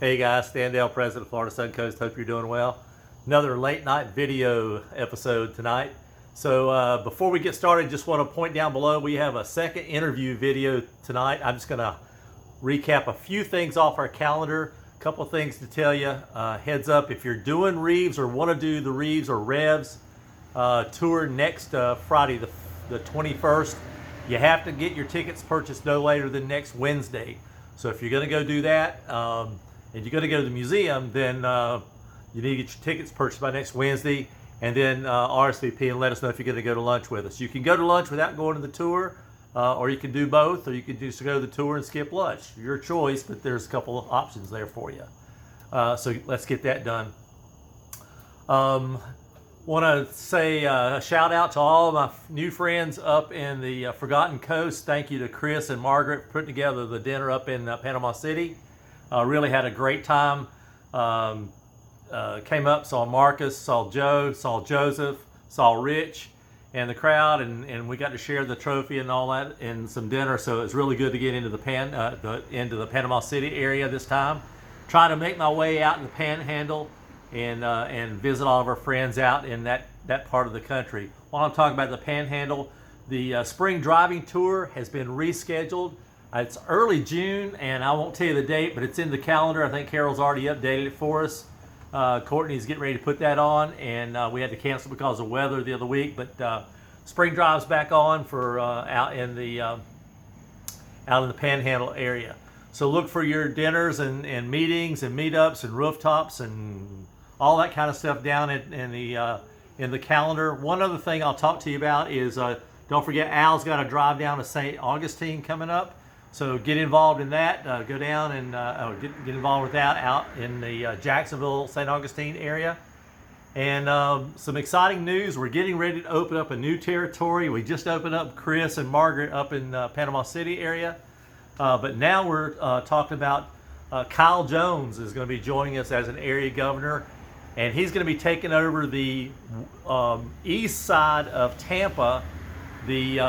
Hey guys, Standale, President of Florida Suncoast. Hope you're doing well. Another late night video episode tonight. So before we get started, just want to point down below, we have a second interview video tonight. I'm just going to recap a few things off our calendar. A couple things to tell you. Heads up, if you're doing Reeves or want to do the Reeves or Revs tour next Friday, the 21st, you have to get your tickets purchased no later than next Wednesday. So if you're going to go do that, and you're going to go to the museum, then you need to get your tickets purchased by next Wednesday, and then RSVP and let us know if you're going to go to lunch with us. You can go to lunch without going to the tour, or you can do both, or you can just go to the tour and skip lunch. Your choice, but there's a couple of options there for you. So let's get that done. Want to say a shout out to all of my new friends up in the Forgotten Coast. Thank you to Chris and Margaret for putting together the dinner up in Panama City. Really had a great time. Came up, saw Marcus, saw Joe, saw Joseph, saw Rich and the crowd, and we got to share the trophy and all that and some dinner. So it's really good to get into the Panama City area this time. Trying to make my way out in the Panhandle and visit all of our friends out in that part of the country. While I'm talking about the Panhandle, the spring driving tour has been rescheduled. It's early June, and I won't tell you the date, but it's in the calendar. I think Carol's already updated it for us. Courtney's getting ready to put that on, and we had to cancel because of weather the other week. But spring drive's back on for out in the Panhandle area. So look for your dinners and meetings and meetups and rooftops and all that kind of stuff down in the calendar. One other thing I'll talk to you about is don't forget Al's got a drive down to St. Augustine coming up. So get involved in that. Go down and get involved with that out in the Jacksonville, St. Augustine area. And some exciting news. We're getting ready to open up a new territory. We just opened up Chris and Margaret up in Panama City area. But now we're talking about Kyle Jones is going to be joining us as an area governor. And he's going to be taking over the east side of Tampa, the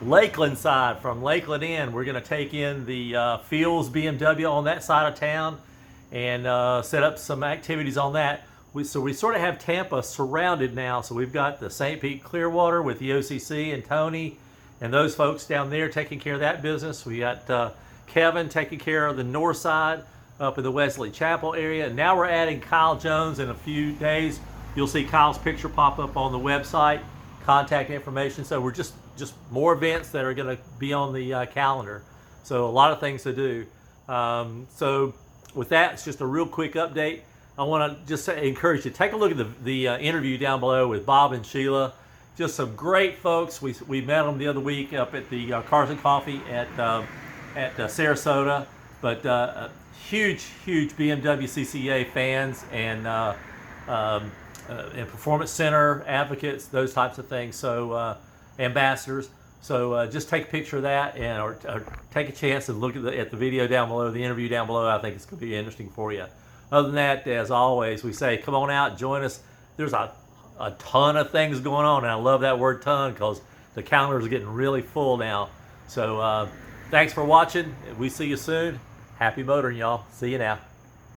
Lakeland side, from Lakeland in. We're going to take in the Fields BMW on that side of town and set up some activities on that. So we sort of have Tampa surrounded now. So we've got the St. Pete Clearwater with the OCC and Tony and those folks down there taking care of that business. We got Kevin taking care of the north side up in the Wesley Chapel area. And now we're adding Kyle Jones in a few days. You'll see Kyle's picture pop up on the website, contact information. So we're just more events that are going to be on the calendar. So a lot of things to do. So with that, it's just a real quick update. I want to just encourage you, take a look at the interview down below with Bob and Sheila. Just some great folks. We met them the other week up at the Cars and Coffee at Sarasota. But huge BMW CCA fans and Performance Center advocates, those types of things. So ambassadors. So just take a picture of that or take a chance and look at the video down below, the interview down below. I think it's going to be interesting for you. Other than that, as always, we say, come on out, join us. There's a ton of things going on, and I love that word ton because the calendar is getting really full now. So thanks for watching. We see you soon. Happy motoring, y'all. See you now.